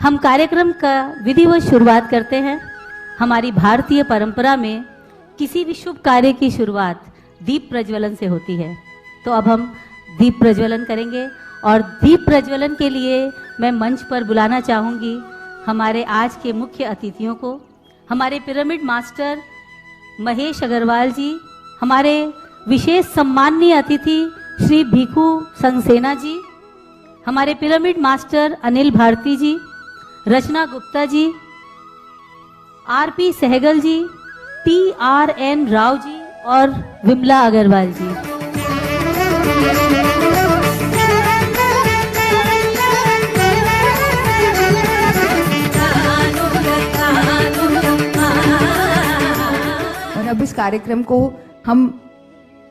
हम कार्यक्रम का विधिवत शुरुआत करते हैं। हमारी भारतीय परंपरा में किसी भी शुभ कार्य की शुरुआत दीप प्रज्वलन से होती है। तो अब हम दीप प्रज्वलन करेंगे और दीप प्रज्वलन के लिए मैं मंच पर बुलाना चाहूँगी हमारे आज के मुख्य अतिथियों को। हमारे पिरामिड मास्टर महेश अग्रवाल जी, हमारे विशेष सम्माननीय अतिथि श्री भिखू संगसेना जी, हमारे पिरामिड मास्टर अनिल भारती जी, रचना गुप्ता जी, आरपी सहगल जी, TRN राव जी और विमला अग्रवाल जी। और अब इस कार्यक्रम को हम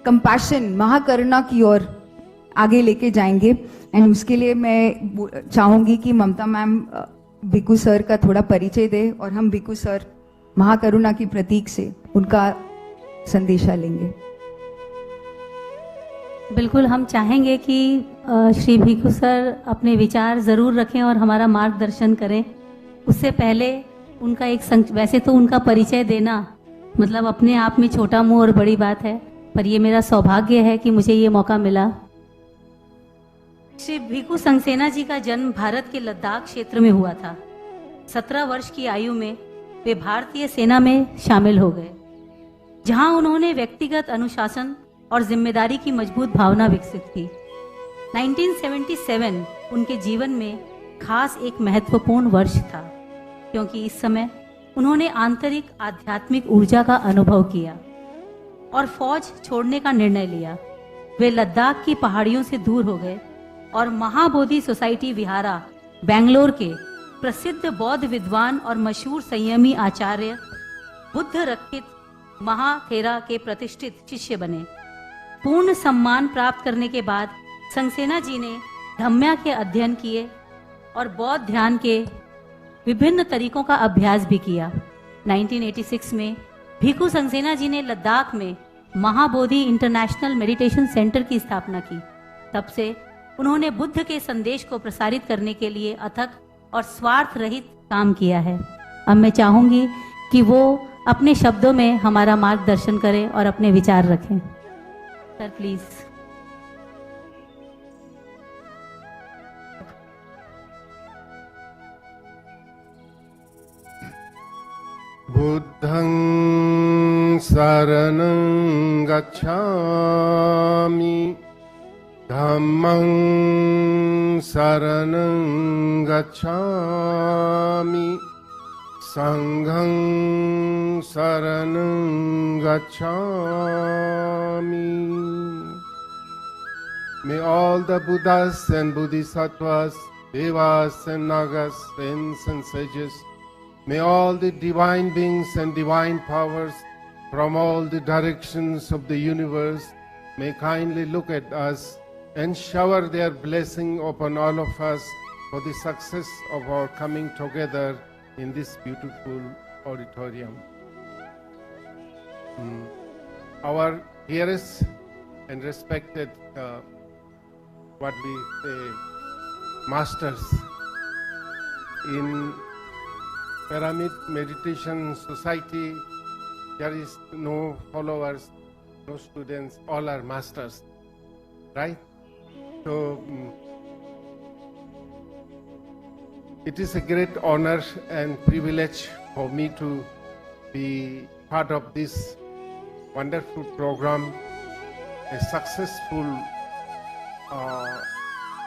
कंपैशन, महाकरुणा की ओर आगे लेके जाएंगे। एंड उसके लिए मैं चाहूंगी कि ममता मैम भिखू सर का थोड़ा परिचय दे और हम भिखू सर महाकरुणा की प्रतीक से उनका संदेशा लेंगे। बिल्कुल, हम चाहेंगे कि श्री भिखू सर अपने विचार ज़रूर रखें और हमारा मार्गदर्शन करें। उससे पहले उनका वैसे तो उनका परिचय देना मतलब अपने आप में छोटा मुंह और बड़ी बात है, पर ये मेरा सौभाग्य है कि मुझे ये मौका मिला। श्री भिखू संगसेना जी का जन्म भारत के लद्दाख क्षेत्र में हुआ था। 17 वर्ष की आयु में वे भारतीय सेना में शामिल हो गए, जहां उन्होंने व्यक्तिगत अनुशासन और जिम्मेदारी की मजबूत भावना विकसित की। 1977 उनके जीवन में खास एक महत्वपूर्ण वर्ष था, क्योंकि इस समय उन्होंने आंतरिक आध्यात्मिक ऊर्जा का अनुभव किया और फौज छोड़ने का निर्णय लिया। वे लद्दाख की पहाड़ियों से दूर हो गए और महाबोधि सोसाइटी विहारा, बेंगलोर के प्रसिद्ध बौद्ध विद्वान और मशहूर संयमी आचार्य बुद्ध रक्षित महाथेरा के प्रतिष्ठित शिष्य बने। पूर्ण सम्मान प्राप्त करने के बाद संगसेना जी ने धम्या के अध्ययन किए और बौद्ध ध्यान के विभिन्न तरीकों का अभ्यास भी किया। 1986 में भिखू संगसेना जी ने लद्दाख में महाबोधि इंटरनेशनल मेडिटेशन सेंटर की स्थापना की। तब से उन्होंने बुद्ध के संदेश को प्रसारित करने के लिए अथक और स्वार्थ रहित काम किया है। अब मैं चाहूंगी कि वो अपने शब्दों में हमारा मार्गदर्शन करें और अपने विचार रखें। Sir please. बुद्धं शरणं गच्छामि, धम्मं शरणं गच्छामि, संघं शरणं गच्छामि। May all the Buddhas and Bodhisattvas, Devas and Nagas, saints and sages, may all the divine beings and divine powers from all the directions of the universe may kindly look at us and shower their blessing upon all of us for the success of our coming together in this beautiful auditorium. Our dearest and respected what we say masters in Pyramid Meditation Society, there is no followers, no students, all are masters, right? So it is a great honor and privilege for me to be part of this wonderful program, a successful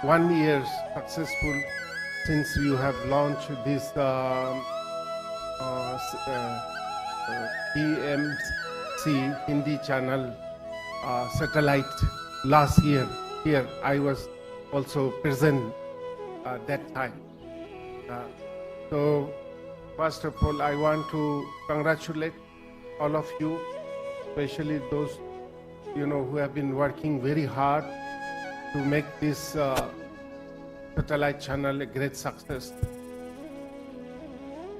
1 year successful since you have launched this PMC Hindi channel satellite last year. Here I was also present that time. So first of all, I want to congratulate all of you, especially those who have been working very hard to make this satellite channel a great success.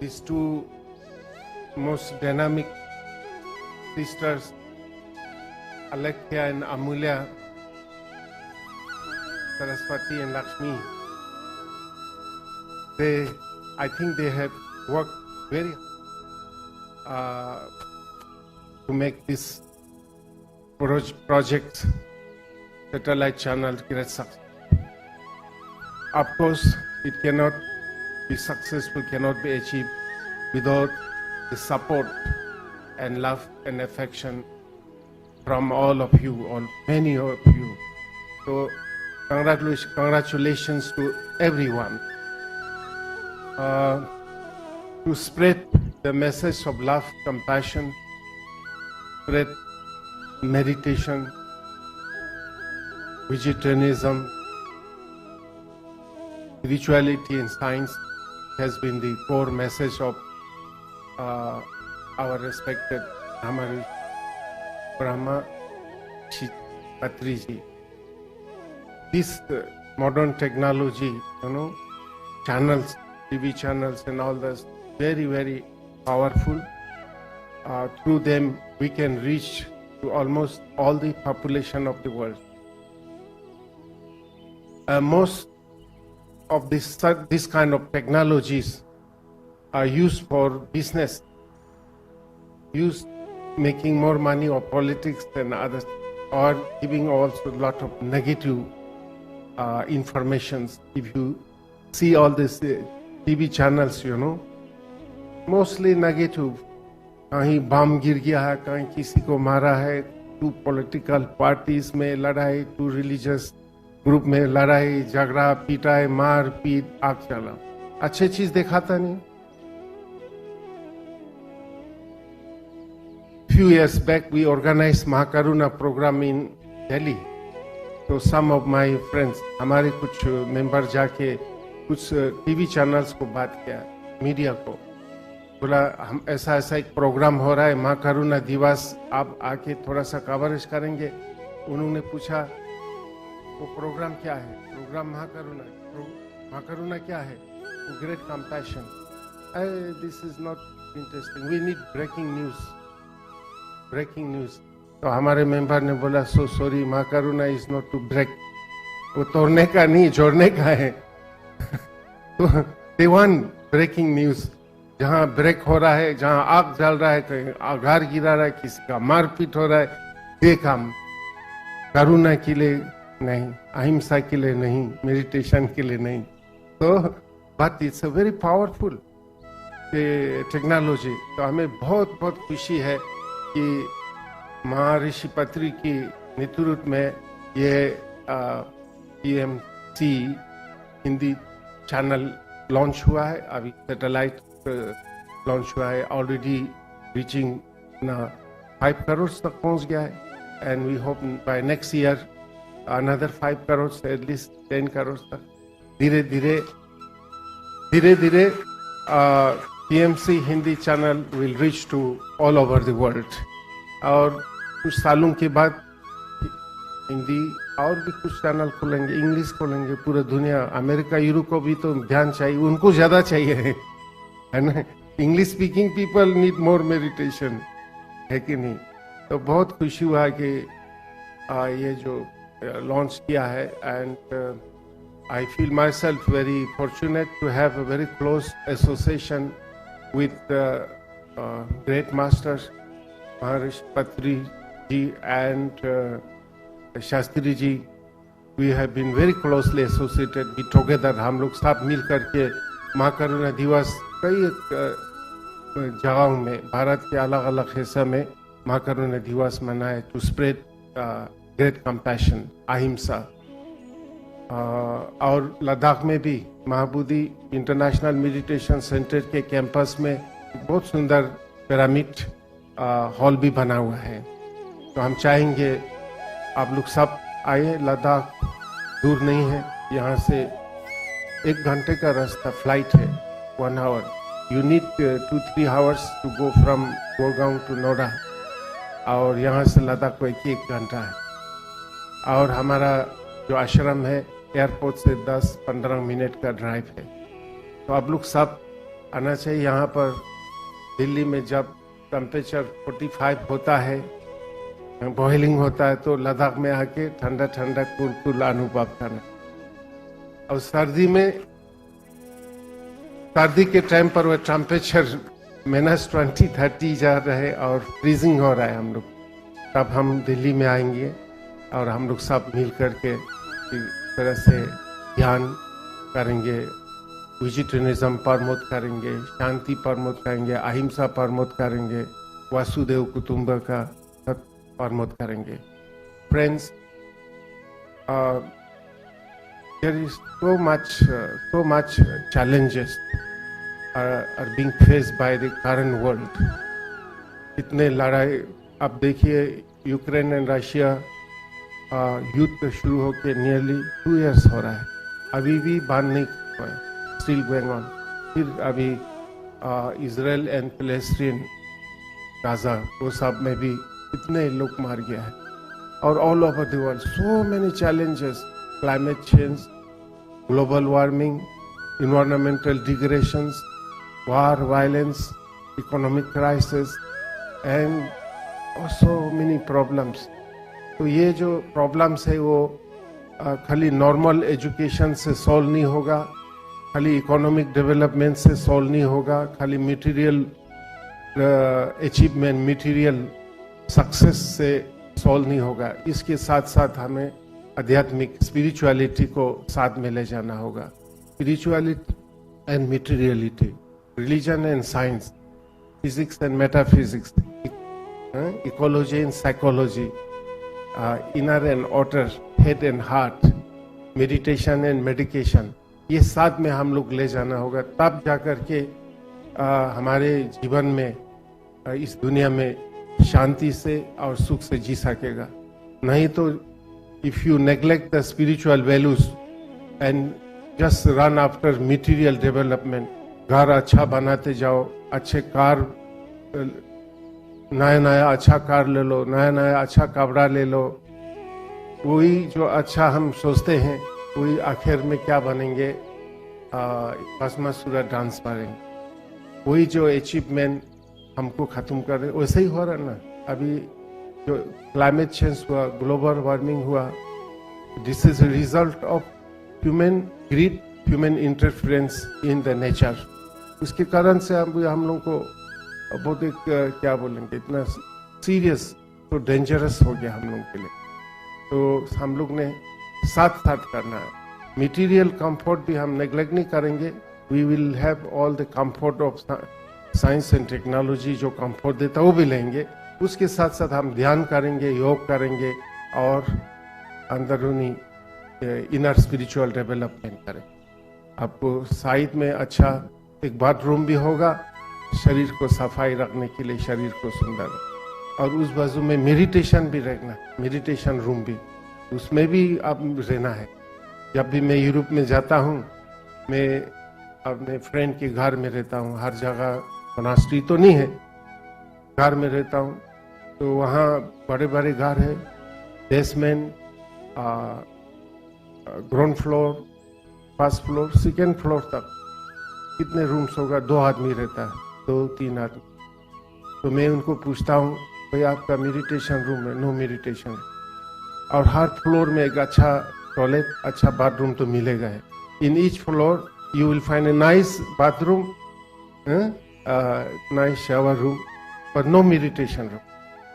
These two most dynamic sisters, Alekhya and Amulya, Saraswati and Lakshmi, they I think they have worked very to make this project, satellite channel, great success. Of course, it cannot be successful, cannot be achieved without the support and love and affection from all of you, or many of you. So, congratulations to everyone. To spread the message of love, compassion, spread meditation, vegetarianism, spirituality and science has been the core message of our respected Brahma Patriji. This modern technology, channels, TV channels and all this, very, very powerful. Through them, we can reach to almost all the population of the world. Most of this kind of technologies are used for business, used making more money or politics than others, or giving also a lot of negative informations. If you see all these TV channels, mostly negative. कहीं बम गिर गया है, कहीं किसी को मारा है, to political parties में लड़ाई, टू रिलीजियस ग्रुप में लड़ाई झगड़ा, पिटाई, मार पीट, आग चला, अच्छी चीज दिखाता नहीं. Few years back we organized Mahakaruna program in Delhi. So some of my friends, हमारे कुछ मेंबर जाके कुछ टीवी चैनल्स को बात किया, मीडिया को बोला हम ऐसा एक प्रोग्राम हो रहा है, माँ करुणा दिवस, आप आके थोड़ा सा कवरेज करेंगे. उन्होंने पूछा वो प्रोग्राम क्या है? प्रोग्राम माँ करुणा क्या है? Great compassion. This is not interesting, we need breaking news. तो हमारे मेंबर ने बोला सो सॉरी, माँ करुणा इज नॉट टू ब्रेक, वो तोड़ने का नहीं जोड़ने का है. तो दे वांट ब्रेकिंग न्यूज, जहाँ ब्रेक हो रहा है, जहाँ आग जल रहा है, कहीं आघार गिरा रहा है, किसी का मारपीट हो रहा है, ये काम करुणा के लिए नहीं, अहिंसा के लिए नहीं, मेडिटेशन के लिए नहीं. तो but it's a very powerful technology. तो हमें बहुत बहुत खुशी है कि महर्षि पत्री की नेतृत्व में ये PMC हिंदी चैनल लॉन्च हुआ है. अभी सैटेलाइट लॉन्च हुआ है, ऑलरेडी रीचिंग 5 करोड़ तक पहुंच गया है. And we hope by next year another 5 crore, at least 10 crore तक. धीरे धीरे PMC Hindi channel will reach to all over the world. और कुछ सालों के बाद हिंदी और भी कुछ चैनल खोलेंगे, इंग्लिश खोलेंगे, पूरा दुनिया, अमेरिका, यूरोप को भी तो ध्यान चाहिए, उनको ज्यादा चाहिए है ना. English speaking people need more meditation, है कि नहीं. तो बहुत खुशी हुआ कि ये जो लॉन्च किया है. And I feel myself very fortunate to have a very close association with great masters Maharshi Patri ji and Shastri ji. We have been very closely associated be together. हम लोग सब मिल करके माँ करुणा दिवस कई जगहों में, भारत के अलग अलग हिस्से में माँ करुणा दिवस मनाए टू स्प्रेड ग्रेट कंपैशन, अहिंसा. और लद्दाख में भी महाबोधि इंटरनेशनल मेडिटेशन सेंटर के कैंपस में बहुत सुंदर पिरामिड हॉल भी बना हुआ है. तो हम चाहेंगे आप लोग सब आए. लद्दाख दूर नहीं है, यहाँ से 1 घंटे का रास्ता, फ्लाइट है 1 hour. You need 2-3 hours to go from Gurgaon to Noida, और यहाँ से लद्दाख को 1 घंटा है. और हमारा जो आश्रम है एयरपोर्ट से 10-15 मिनट का ड्राइव है. तो आप लोग सब आना चाहिए. यहाँ पर दिल्ली में जब टेम्परेचर 45 होता है, बॉइलिंग होता है, तो लद्दाख में आके ठंडा ठंडा कुल अनुभव करना. और सर्दी के टाइम पर वो टेम्परेचर -20-30 जा रहा है और फ्रीजिंग हो रहा है हम लोग, तब हम दिल्ली में आएंगे और हम लोग सब मिल करके इस तरह से ध्यान करेंगे, वेजिटेरियनिज्म प्रमोट करेंगे, शांति प्रमोट करेंगे, अहिंसा प्रमोट करेंगे, वासुदेव कुटुंबकम का प्रमोट करेंगे. Friends, there is so much challenges are being faced by the current world. इतने लड़ाई, अब देखिए यूक्रेन एंड रशिया युद्ध शुरू होकर नियरली 2 years हो रहा है, अभी भी बंद नहीं हुआ है, स्टिल गोइंग ऑन. फिर अभी इजराइल एंड पैलेस्टीन, गाजा, वो सब में भी इतने लोग मार गया है. और all over the world so many challenges, climate change, global warming, environmental degradations, war, violence, economic crisis, and so many problems. तो ये जो प्रॉब्लम्स है वो खाली नॉर्मल एजुकेशन से सॉल्व नहीं होगा, खाली इकोनॉमिक डेवलपमेंट से सॉल्व नहीं होगा, खाली मटेरियल अचीवमेंट, मटेरियल सक्सेस से सॉल्व नहीं होगा. इसके साथ साथ हमें आध्यात्मिक स्पिरिचुअलिटी को साथ में ले जाना होगा. Spirituality and materiality, religion and science, physics and metaphysics, ecology and psychology, inner and outer, head and heart, meditation and medication, ये साथ में हम लोग ले जाना होगा. तब जाकर के हमारे जीवन में इस दुनिया में शांति से और सुख से जी सकेगा. नहीं तो if you neglect the spiritual values and just run after material development, घर अच्छा बनाते जाओ, अच्छे कार, नया अच्छा कार ले लो, नया अच्छा कपड़ा ले लो, वही जो अच्छा हम सोचते हैं वही आखिर में क्या बनेंगे, भस्मासुर डांस करेंगे. वही जो अचीवमेंट हमको खत्म कर रहे, वैसे ही हो रहा ना. अभी जो क्लाइमेट चेंज हुआ, ग्लोबल वार्मिंग हुआ, this is a result of human greed, human interference in the nature. उसके कारण से हम लोग को बहुत एक क्या बोलेंगे, इतना सीरियस तो डेंजरस हो गया हम लोग के लिए. तो हम लोग ने साथ साथ करना है. मटेरियल कंफर्ट भी हम नेग्लेक्ट नहीं करेंगे. We will have all the comfort of science and technology, जो कंफर्ट देता है वो भी लेंगे. उसके साथ साथ हम ध्यान करेंगे, योग करेंगे और अंदरूनी इनर स्पिरिचुअल डेवलपमेंट करें. आपको साइड में अच्छा एक बाथरूम भी होगा, शरीर को सफाई रखने के लिए, शरीर को सुंदर, और उस बाजू में मेडिटेशन भी रखना, मेडिटेशन रूम भी, उसमें भी आप रहना है. जब भी मैं यूरोप में जाता हूँ, मैं अपने फ्रेंड के घर में रहता हूँ. हर जगह मोनास्ट्री तो नहीं है, घर में रहता हूँ. तो वहाँ बड़े बड़े घर है, basement, ground floor, first floor, second floor तक कितने रूम्स होगा, 2 आदमी रहता है, 2-3 आदमी. तो मैं उनको पूछता हूँ, भाई आपका मेडिटेशन रूम है? No meditation. और हर फ्लोर में एक अच्छा टॉयलेट, अच्छा बाथरूम तो मिलेगा है. In each floor you will find a nice bathroom, nice shower room, but no meditation room.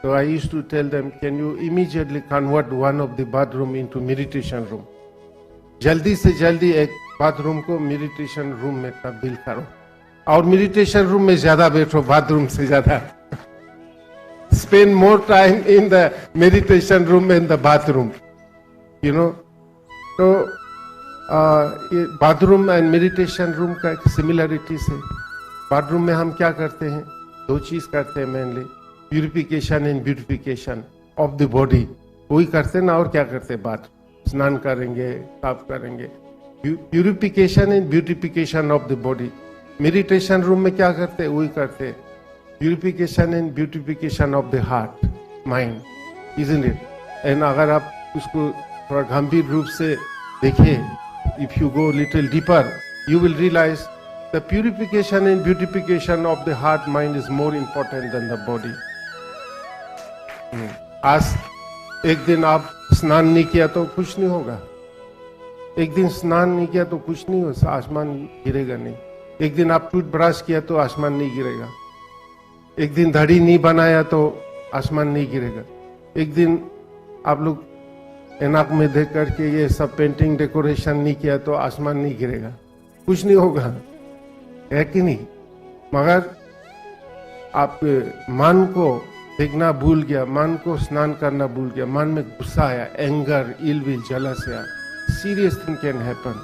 So I used to tell them, can you immediately convert one of the bathroom into meditation room? जल्दी से जल्दी एक bathroom को meditation room में तब्दील करो, और meditation room में ज्यादा बैठो, बाथरूम से ज्यादा. Spend more time in the meditation room and the bathroom, you know. तो ये बाथरूम एंड मेडिटेशन रूम का एक सिमिलरिटी है. बाथरूम में हम क्या करते हैं? 2 चीज करते हैं mainly, purification and beautification of the body, वही करते हैं ना. और क्या करते हैं? बाथरूम स्नान करेंगे, साफ करेंगे, purification and beautification of the body. Meditation room में क्या करते हैं? वही करते हैं, purification and beautification of the heart, mind, isn't it? And अगर आप उसको थोड़ा गंभीर रूप से देखें, if you go little deeper, you will realise the purification and beautification of the heart mind is more important than the body. आज एक दिन आप स्नान नहीं किया तो कुछ नहीं होगा, एक दिन स्नान नहीं किया तो कुछ नहीं हो, आसमान गिरेगा नहीं. एक दिन आप टूथब्रश किया तो आसमान नहीं गिरेगा, एक दिन दाढ़ी नहीं बनाया तो आसमान नहीं गिरेगा, एक दिन आप लोग एनाक में देख करके ये सब पेंटिंग डेकोरेशन नहीं किया तो आसमान नहीं गिरेगा, कुछ नहीं होगा, है कि नहीं। मगर आप मन को देखना भूल गया, मन को स्नान करना भूल गया, मन में गुस्सा आया, एंगर, इल विल, जेलस आया, serious thing can happen,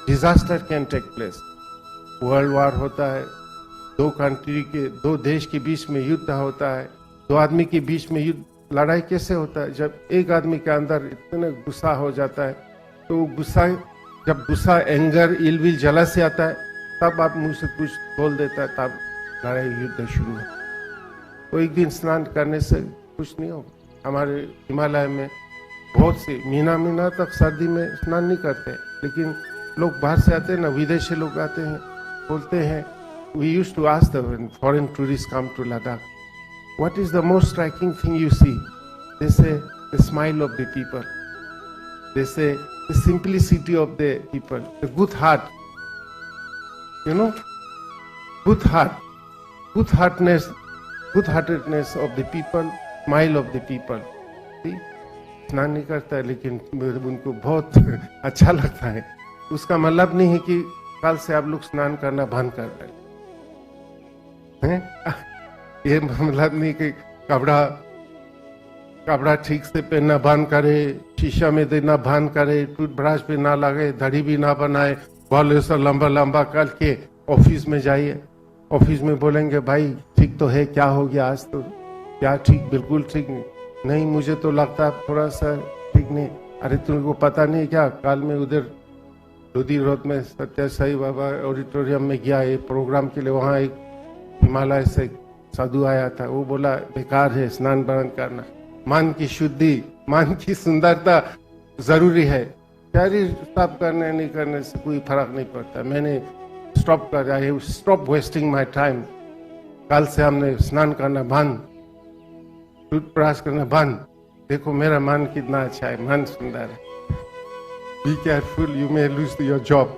disaster can take place. World war होता है, दो देश के बीच में युद्ध होता है, दो आदमी के बीच में युद्ध, लड़ाई कैसे होता है? जब एक आदमी के अंदर इतना गुस्सा हो जाता है, तो जब गुस्सा, एंगर, इल विल, जेलस से आता है, तब आप मुंह से कुछ बोल देता है, तब लड़ाई युद्ध शुरू है। तो एक दिन स्नान करने से कुछ नहीं होगा। हमारे हिमालय में बहुत से महीना तक सर्दी में स्नान नहीं करते, लेकिन लोग बाहर से आते हैं ना, विदेशी लोग आते हैं, बोलते हैं, we used to ask them when foreign tourists come to Ladakh, what is the most striking thing you see? They say the smile of the people. They say the simplicity of the people, the good heart. You know, good heartedness of the people, smile of the people. See? स्नान नहीं करता है लेकिन उनको बहुत अच्छा लगता है। उसका मतलब नहीं है कि कल से आप लोग स्नान करना बंद कर रहे हैं। ये मतलब नहीं कि कपड़ा ठीक से पहनना बंद करे, शीशा में देना बंद करे, टूथब्रश पे ना लगे, दाढ़ी भी ना बनाए, बाल ऐसा लंबा लंबा करके ऑफिस में जाइए। ऑफिस में बोलेंगे भाई ठीक तो है, क्या हो गया आज? तो क्या ठीक? बिल्कुल ठीक नहीं, मुझे तो लगता है थोड़ा सा ठीक नहीं। अरे तुमको पता नहीं क्या, कल में उधर लोधी रोड में सत्य साई बाबा ऑडिटोरियम में गया एक प्रोग्राम के लिए, वहाँ एक हिमालय से साधु आया था, वो बोला बेकार है स्नान बंद करना, मन की शुद्धि, मन की सुंदरता जरूरी है, शरीर साफ करने नहीं करने से कोई फर्क नहीं पड़ता। मैंने स्टॉप कर दिया, स्टॉप वेस्टिंग माय टाइम। कल से हमने स्नान करना बंद, टूथब्रश करना बंद। देखो मेरा मन कितना अच्छा है, मन सुंदर है। Be careful, you may lose your job.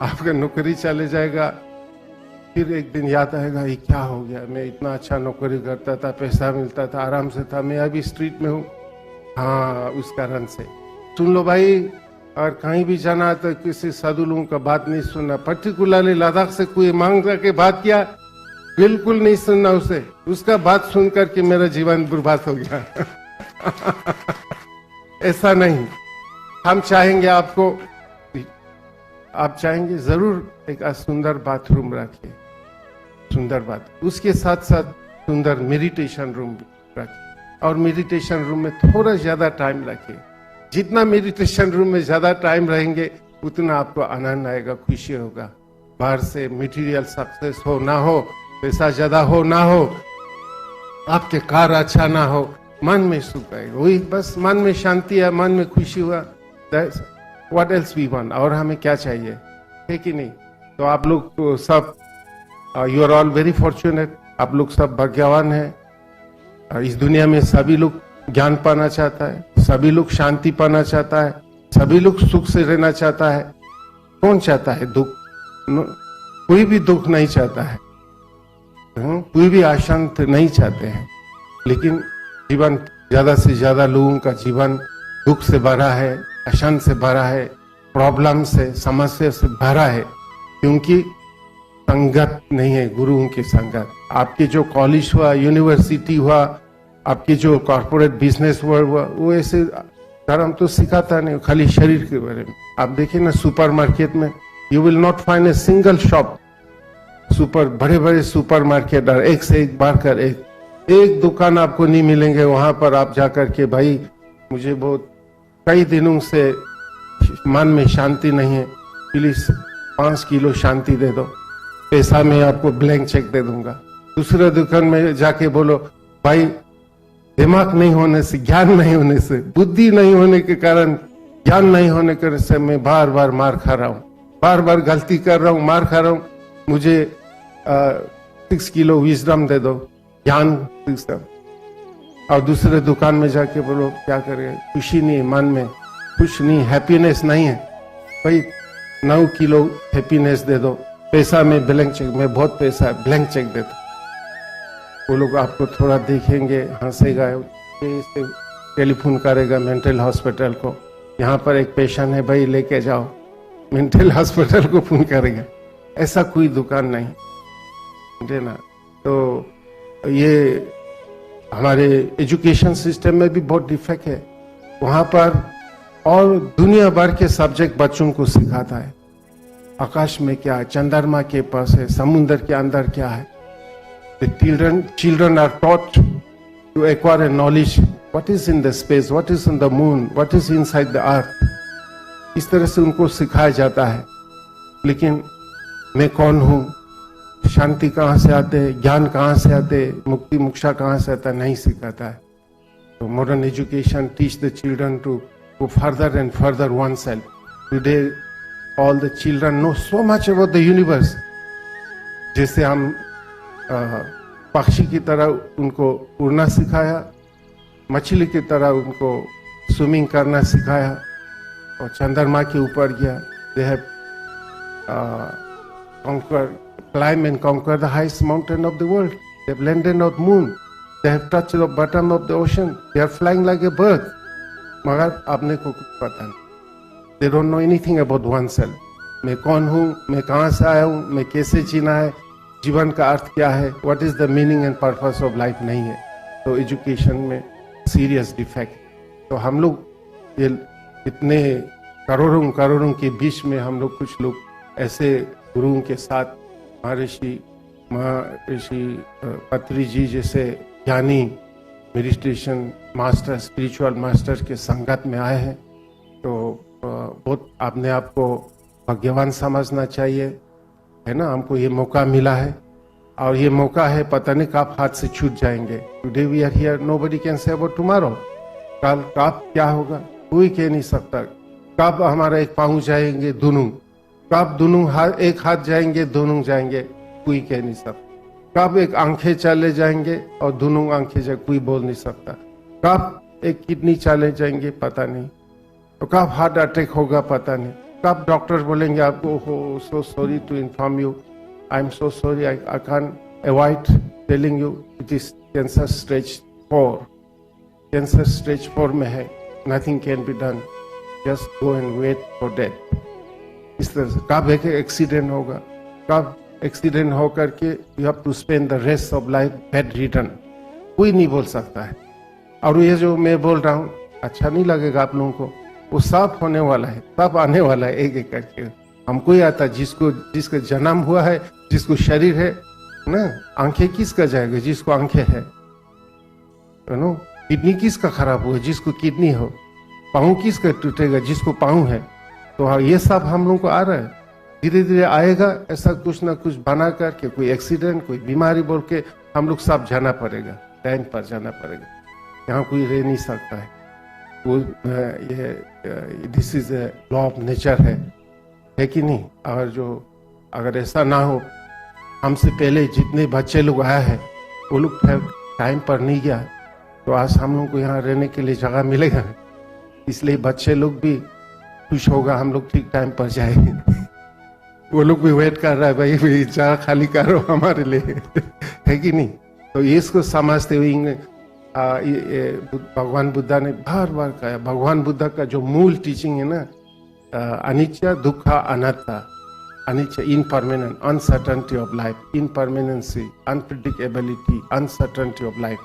आपका नौकरी चले जाएगा, फिर एक दिन याद आएगा ये क्या हो गया, मैं इतना अच्छा नौकरी करता था, पैसा मिलता था, आराम से था, मैं अभी स्ट्रीट में हूँ। हाँ, उस कारण से सुन लो भाई, और कहीं भी जाना तो किसी साधु लोगों का बात नहीं सुनना। पर्टिकुलरली लद्दाख से कोई मांग करके बात किया, बिल्कुल नहीं सुनना उसे, उसका बात सुन करके मेरा जीवन बर्बाद हो गया। ऐसा नहीं, हम चाहेंगे आप चाहेंगे जरूर एक सुंदर बाथरूम रखिए, सुंदर बात, उसके साथ साथ सुंदर मेडिटेशन रूम रखिए, और मेडिटेशन रूम में थोड़ा ज्यादा टाइम रखिए। जितना मेडिटेशन रूम में ज्यादा टाइम रहेंगे उतना आपको आनंद आएगा, खुशी होगा। बाहर से मटेरियल सक्सेस हो ना हो, पैसा ज्यादा हो ना हो, आपके कार अच्छा ना हो, मन में सुख है, वही बस मन में शांति है, मन में खुशी हुआ। What else we want? और हमें क्या चाहिए, है कि नहीं? तो आप लोग तो सब you are all very fortunate, आप लोग सब भाग्यवान हैं। इस दुनिया में सभी लोग ज्ञान पाना चाहता है, सभी लोग शांति पाना चाहता है, सभी लोग सुख से रहना चाहता है। कौन चाहता है दुख? कोई भी दुख नहीं चाहता है, कोई भी अशांत नहीं चाहते हैं। लेकिन जीवन, ज्यादा से ज्यादा लोगों का जीवन दुख से भरा है, अशांत से भरा है, प्रॉब्लम से, समस्या से भरा है, क्योंकि संगत नहीं है, गुरुओं की संगत। आपके जो कॉलेज हुआ, यूनिवर्सिटी हुआ, आपके जो कॉर्पोरेट बिजनेस हुआ, वो ऐसे धर्म तो सिखाता नहीं, खाली शरीर के बारे में। आप देखिए ना सुपरमार्केट में, you will not find a single shop, बड़े बड़े सुपरमार्केट और एक से एक बढ़कर एक दुकान आपको नहीं मिलेंगे। वहां पर आप जाकर के भाई मुझे बहुत कई दिनों से मन में शांति नहीं है, प्लीज 5 किलो शांति दे दो, पैसा मैं आपको ब्लैंक चेक दे दूंगा। दूसरे दुकान में जाके बोलो भाई दिमाग नहीं होने से, ज्ञान नहीं होने से, बुद्धि नहीं होने के कारण, ज्ञान नहीं होने के से मैं बार बार मार खा रहा हूँ, बार बार गलती कर रहा हूँ, मार खा रहा हूँ, मुझे 6 किलो विजडम दे दो, ज्ञान सिस्टम। और दूसरे दुकान में जाके बोलो क्या करें, खुशी नहीं, मन में खुश नहीं, हैप्पीनेस नहीं है, भाई 9 किलो हैप्पीनेस दे दो, पैसा में ब्लैंक चेक में बहुत पैसा है, ब्लैंक चेक देता। वो लोग आपको थोड़ा देखेंगे, हंसेगा, ये टेलीफोन करेगा मेंटल हॉस्पिटल को, यहाँ पर एक पेशेंट है भाई लेके जाओ, मेंटल हॉस्पिटल को फोन करेगा। ऐसा कोई दुकान नहीं देना। तो ये हमारे एजुकेशन सिस्टम में भी बहुत डिफेक्ट है। वहां पर और दुनिया भर के सब्जेक्ट बच्चों को सिखाता है। आकाश में क्या है, चंद्रमा के पास है, समुद्र के अंदर क्या है। The children are taught to acquire a knowledge. What is in the space? What is in the moon? What is inside the earth? इस तरह से उनको सिखाया जाता है। लेकिन मैं कौन हूँ, शांति कहाँ से आते, ज्ञान कहाँ से आते, मुक्ति मोक्षा कहाँ से आता, नहीं सिखाता है। तो modern education teach the children to go further and further oneself. Today, all the children know so much about the universe. जैसे हम पक्षी की तरह उनको उड़ना सिखाया, मछली की तरह उनको स्विमिंग करना सिखाया, और चंद्रमा के ऊपर गया। They have climb and conquer the highest mountain of the world. They have landed on the moon. They have touched the bottom of the ocean. They are flying like a bird. मगर आपने को कुछ पता नहीं। They don't know anything about oneself. मैं कौन हूँ, मैं कहाँ से आया हूँ, मैं कैसे जीना है, जीवन का अर्थ क्या है, what is the meaning and purpose of life नहीं है। तो एजुकेशन में सीरियस डिफेक्ट। तो हम लोग ये इतने करोड़ों करोड़ों के बीच में हम लोग कुछ लोग ऐसे गुरुओं के साथ महर्षि पत्री जी जैसे ज्ञानी मेडिटेशन मास्टर, स्पिरिचुअल मास्टर के संगत में आए हैं। तो बहुत अपने आप को भाग्यवान समझना चाहिए, है ना। हमको ये मौका मिला है, और ये मौका है पता नहीं कब हाथ से छूट जाएंगे। Today we are here, nobody can say about tomorrow. कल कब क्या होगा कोई कह नहीं सकता। कब हमारा एक पाँव जाएंगे दोनों, कब दोनों एक हाथ जाएंगे दोनों जाएंगे, कोई कह नहीं सकता। कब एक आंखें चले जाएंगे और दोनों आंखें जाए, कोई बोल नहीं सकता। कब एक किडनी चले जाएंगे पता नहीं, तो कब हार्ट अटैक होगा पता नहीं, कब डॉक्टर बोलेंगे आपको हो so sorry to inform you, I am so sorry, I can avoid telling you it is cancer stage 4। Cancer stage 4 में है, nothing can be done, just go and wait for death. इस तरह से कब एक एक्सीडेंट होगा, कब accident होकर के you have to spend the rest of life bedridden, कोई नहीं बोल सकता है। और ये जो मैं बोल रहा हूँ अच्छा नहीं लगेगा आप लोगों को, वो सब होने वाला है, सब आने वाला है एक एक करके। हमको ही आता, जिसका जन्म हुआ है, जिसको शरीर है ना, आंखें किसका जाएगा, जिसको आंखें है, नो। किडनी किसका खराब हुआ, जिसको किडनी हो। पाँव किसका टूटेगा, जिसको पाँव है। तो हाँ, ये सब हम लोगों को आ रहा है, धीरे धीरे आएगा। ऐसा कुछ ना कुछ बना करके, कोई एक्सीडेंट, कोई बीमारी बोल के हम लोग सब जाना पड़ेगा, टाइम पर जाना पड़ेगा। यहाँ कोई रह नहीं सकता है। वो ये this is a law of nature है कि नहीं। और जो अगर ऐसा ना हो, हमसे पहले जितने बच्चे लोग आए हैं वो लोग टाइम पर नहीं गया, तो आज हम लोग को यहाँ रहने के लिए जगह मिलेगा। इसलिए बच्चे लोग भी खुश होगा, हम लोग ठीक टाइम पर जाएंगे। वो लोग भी वेट कर रहा है, भाई जगह खाली करो हमारे लिए, है कि नहीं। तो इसको समझते हुए भगवान बुद्धा ने बार बार कहा, भगवान बुद्धा का जो मूल टीचिंग है ना, अनित्य दुख अनात्ता, अनित्य impermanent, uncertainty of life, impermanency, unpredictability, uncertainty of life.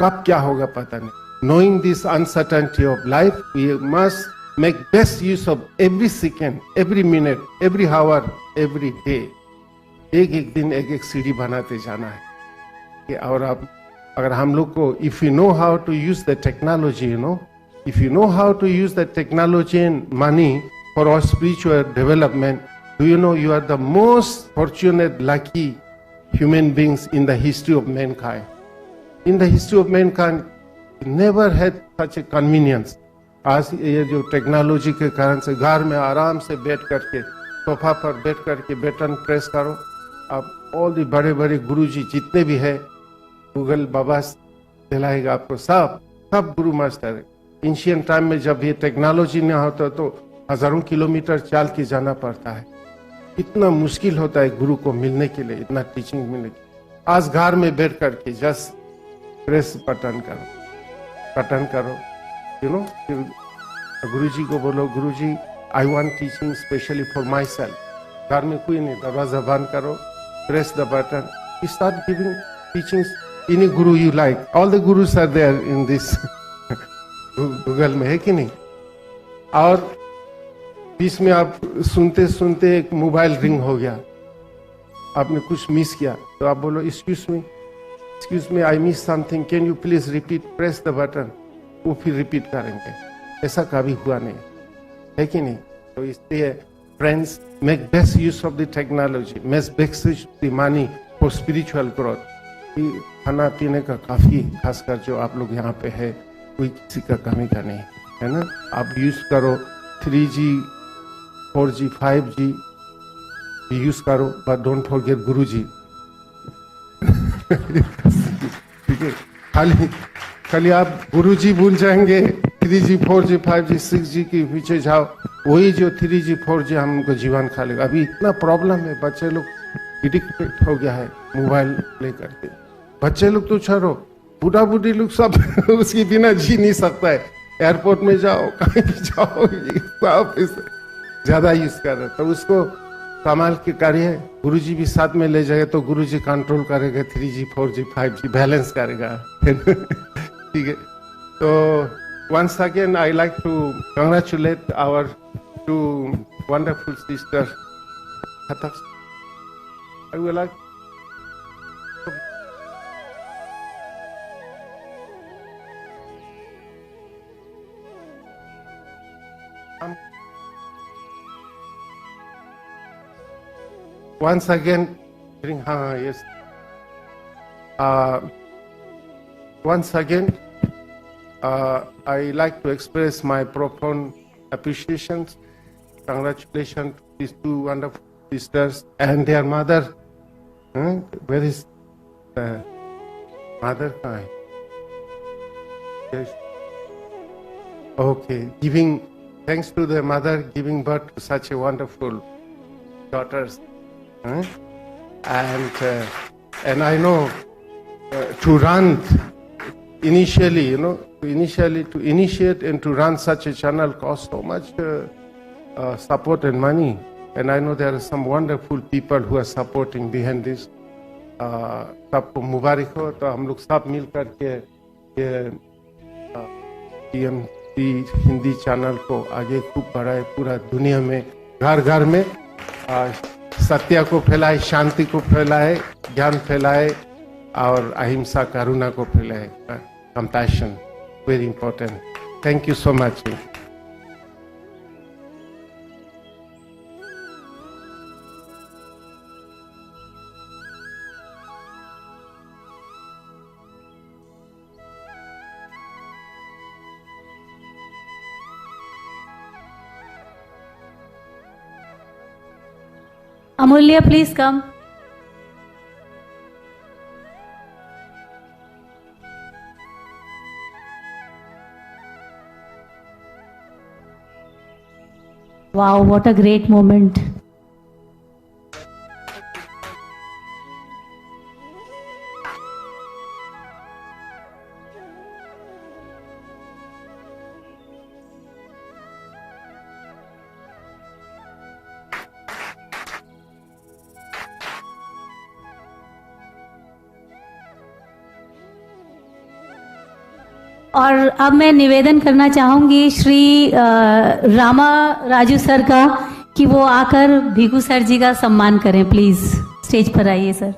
कब क्या होगा पता नहीं। Knowing this uncertainty of life, we must make best use of every second, every minute, every hour, every day. एक एक दिन एक एक सीढ़ी बनाते जाना है। और अब अगर हम लोग को, if you know how to use the technology, if you know how to use the technology and money for our spiritual development, do you know you are the most fortunate, lucky human beings in the history of mankind. In the history of mankind, never had such a convenience. आज ये जो technology के कारण से घर में आराम से बैठ करके, सोफा पर बैठ करके बटन प्रेस करो, अब ऑल दी बड़े बड़े गुरुजी जितने भी है, गूगल बाबा दिलाएगा आपको, सब गुरु मास्टर है। एंशिएंट टाइम में जब ये टेक्नोलॉजी नहीं होता तो हजारों किलोमीटर चल के जाना पड़ता है। इतना मुश्किल होता है गुरु को मिलने के लिए, इतना टीचिंग मिलने के लिए। आज घर में बैठ करके जस्ट प्रेस बटन करो, यू नो, फिर गुरु जी को बोलो, guru ji I want teaching specially for myself. घर में कोई नहीं, दरवाजा बंद करो, press the button, start giving teachings. Any guru you like, all the gurus are there in this Google में, है कि नहीं? और बीच में आप सुनते सुनते एक मोबाइल रिंग हो गया, आपने कुछ मिस किया, तो आप बोलो excuse me I miss something, can you please repeat, press the button, वो फिर रिपीट करेंगे। ऐसा कभी हुआ नहीं, है कि नहीं? तो इसलिए friends, make best use of the technology, make best use the money for spiritual growth. खाना पीने का काफी, खासकर जो आप लोग यहाँ पे है, कोई किसी का कमी का नहीं है ना। आप यूज करो 3G 4G 5G यूज करो, बट डोंट फॉरगेट गुरु जी। ठीक है, खाली आप गुरु जी भूल जाएंगे, 3G 4G 5G 6G के पीछे जाओ, वही जो 3G 4G हमको जीवन खा लेगा। अभी इतना प्रॉब्लम है, बच्चे लोग एडिक्टेड हो गया है मोबाइल लेकर के। बच्चे लोग तो छोड़ो, बूढ़ा बूढ़ी लोग सब उसके बिना जी नहीं सकता है। एयरपोर्ट में जाओ, कहीं भी जाओ, सब ज्यादा यूज कर रहे, तो उसको संभाल के करिए। गुरुजी भी साथ में ले जाएगा तो गुरुजी कंट्रोल करेगा, 3G 4G 5G बैलेंस करेगा। ठीक है, तो once again I like to congratulate our two wonderful sisters. I would like once again bring yes. Once again, I like to express my profound appreciation, congratulations to these two wonderful sisters and their mother. Where is the mother? Yes. Okay, giving thanks to the mother giving birth to such a wonderful daughters. And I know to run initially, you know, to initiate and to run such a channel costs so much support and money. And I know there are some wonderful people who are supporting behind this. सबको मुबारक हो। तो हम लोग सब मिल करके ये TMC Hindi channel को आगे खूब बढ़ाए, पूरा दुनिया में घर घर में सत्य को फैलाए, शांति को फैलाए, ज्ञान फैलाए और अहिंसा करुणा को फैलाए। Compassion very important. Thank you so much. Amulya, please come. Wow, what a great moment. और अब मैं निवेदन करना चाहूंगी श्री रामा राजू सर का कि वो आकर भिगू सर जी का सम्मान करें। प्लीज स्टेज पर आइए sir.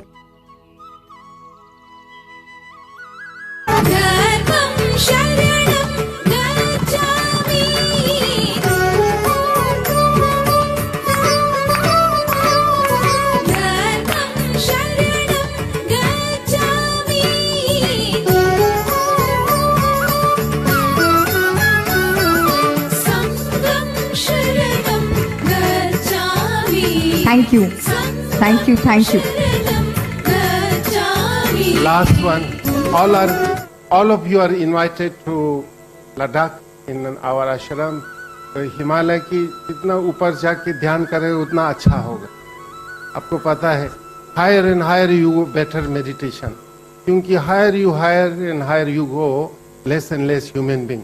Thank you. Thank you. Thank you. Last one. All of you are invited to Ladakh in our ashram. तो हिमालय की जितना ऊपर जाके ध्यान करें उतना अच्छा होगा। आपको पता है, higher and higher you go better meditation, क्योंकि higher and higher you go, less and less human being,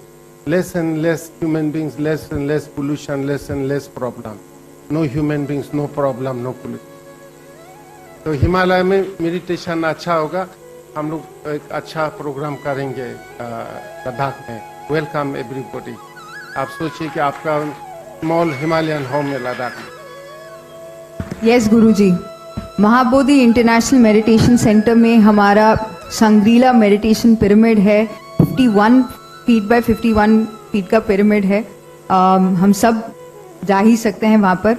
less and less human beings, less and less pollution, less and less problem, no human beings, no problem, no pollution. तो हिमालय में meditation अच्छा होगा, हम लोग एक अच्छा programme करेंगे लद्दाख में। Welcome everybody. आप सोचिए कि आपका स्मॉल हिमालयन होम है लद्दाख में। यस गुरुजी, महाबोधि इंटरनेशनल मेडिटेशन सेंटर में हमारा संग्रीला मेडिटेशन पिरामिड है, 51 फीट बाय 51 फीट का पिरामिड है। हम सब जा ही सकते हैं वहाँ पर।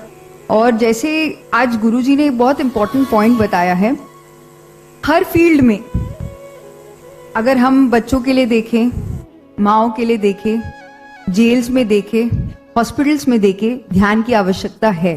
और जैसे आज गुरुजी ने एक बहुत इंपॉर्टेंट पॉइंट बताया है, हर फील्ड में अगर हम बच्चों के लिए देखें, माओ के लिए देखें, जेल्स में देखें, हॉस्पिटल्स में देखें, ध्यान की आवश्यकता है।